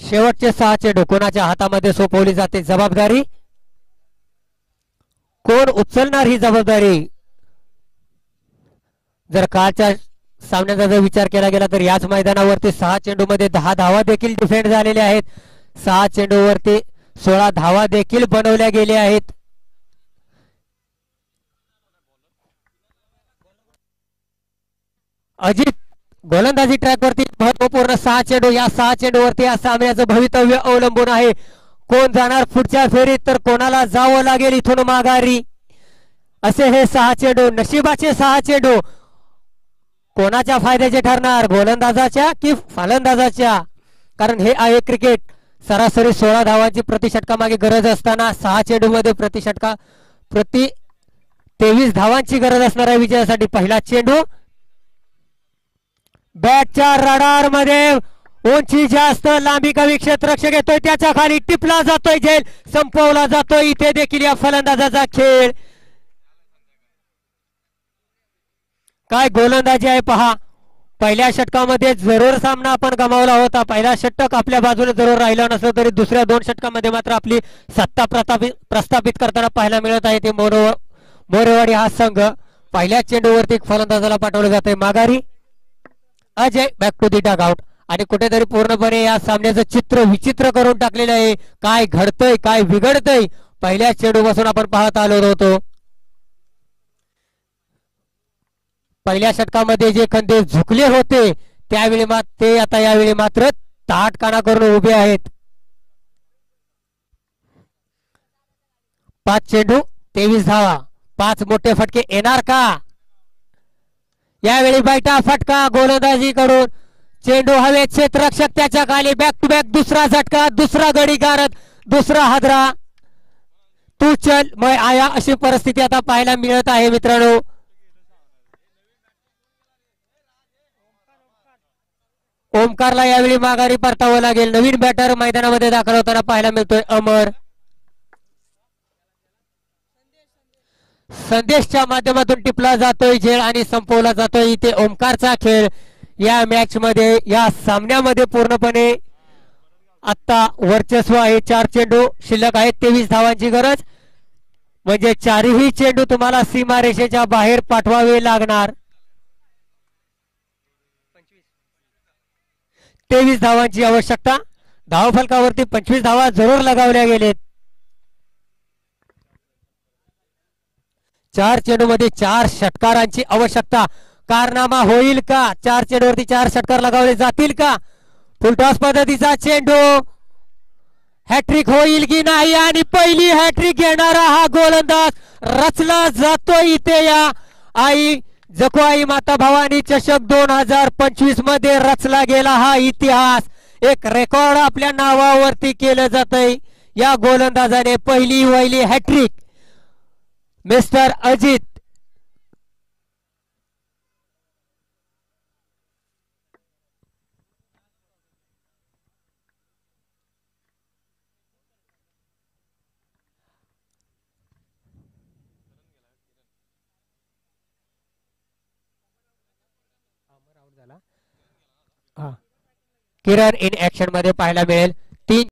शेवटचे 6 चेंडू कोणाच्या हातामध्ये सोपवली जाते जबाबदारी, कोण उचलणार ही जबाबदारी? जर कालच्या सामन्याचा जर विचार केला गेला तर याच मैदानावरती 6 चेंडूमध्ये 10 धावा देखील डिफेंड झालेल्या आहेत. 6 चेंडूवरती 16 धावा देखील बनवल्या गेल्या आहेत. अजित गोलंदाजी ट्रॅकवरती महत्वपूर्ण 6 चेंडू. या 6 चेंडूवरती या सामन्याचं भवितव्य अवलंबून आहे. कोण जाणार पुढच्या फेरीत तर कोणाला जावं लागेल इथून माघारी. असे हे 6 चेंडू, नशिबाचे 6 चेंडू कोणाच्या फायद्याचे ठरणार, गोलंदाजाच्या की फलंदाजाच्या? कारण हे आहे क्रिकेट. सरासरी 16 धावांची प्रति षटकामागे गरज असताना 6 चेंडूमध्ये प्रति 23 धावांची गरज असणार आहे विजयासाठी. पहिला चेंडू बॅटच्या रडार मध्ये, उंची जास्त, लांबी कमी, क्षेत्ररक्षक येतोय त्याच्या खाली, टिपला जातोय झेल, संपवला जातोय. इथे देखील या फलंदाजाचा खेळ. काय गोलंदाजी आहे पहा. पहिल्या षटकामध्ये जरूर सामना आपण गमावला होता. पहिला षटक आपल्या बाजूने जरूर राहिला नसलं तरी दुसऱ्या 2 षटकामध्ये मात्र आपली सत्ता प्रस्थापित करताना पाहायला मिळत आहे. ते मोरेवाडी हा संघ पहिल्या चेंडूवरती फलंदाजाला पाठवलं जातंय माघारी. Ajay back to the dugout. आणि कुठेतरी पूर्णपणे या सामन्याचं चित्र विचित्र करून टाकलेलं आहे. काय घडतंय, काय बिघडतंय, पहिल्या चेंडूपासून आपण पाहत आलो होतो. पहिल्या षटकामध्ये जे खंदे झुकले होते त्यावेळी ते आता यावेळी मात्र ताटकाना करून उभे आहेत. 5 चेंडू 23 धावा, 5 मोठे फटके येणार का? यावेळी बैठा फटका गोलंदाजी करून, चेंडू हवेत, क्षेत्ररक्षक त्याच्या खाली, बॅक टू बॅक दुसरा झटका, दुसरा गडी गारद, दुसरा हादरा. तू चल मैं आया अशी परिस्थिती आता पाहायला मिळत आहे मित्रांनो. ओमकारला यावेळी माघारी परतावं लागेल. नवीन बॅटर मैदानामध्ये दाखल होताना पाहायला मिळतोय अमर. संदेशच्या माध्यमातून टिपला जातोय झेल आणि संपवला जातोय इथे ओमकारचा खेळ. या मॅच मध्ये, या सामन्यामध्ये पूर्णपणे आता वर्चस्व आहे. 4 चेंडू शिल्लक आहेत, 23 धावांची गरज, म्हणजे 4ही चेंडू तुम्हाला सीमारेषेच्या बाहेर पाठवावे लागणार. 23 धावांची आवश्यकता. धावफलकावरती 25 धावा जरूर लगावल्या गेलेत. 4 चेंडूमध्ये 4 षटकारांची आवश्यकता. कारनामा होईल का? 4 चेंडूवरती 4 षटकार लगावले जातील का? फुलटॉस पद्धतीचा चेंडू, हॅट्रिक होईल की नाही? आणि पहिली हॅट्रिक घेणारा हा गोलंदाज रचला जातो इथे या जखुआई माता भवानी चषक 2025 मध्ये रचला गेला हा इतिहास. एक रेकॉर्ड आपल्या नावावरती केलं जातंय. या गोलंदाजाने पहिली hat trick. Mister Ajit Kiran in action मध्ये पाहायला मिळेल.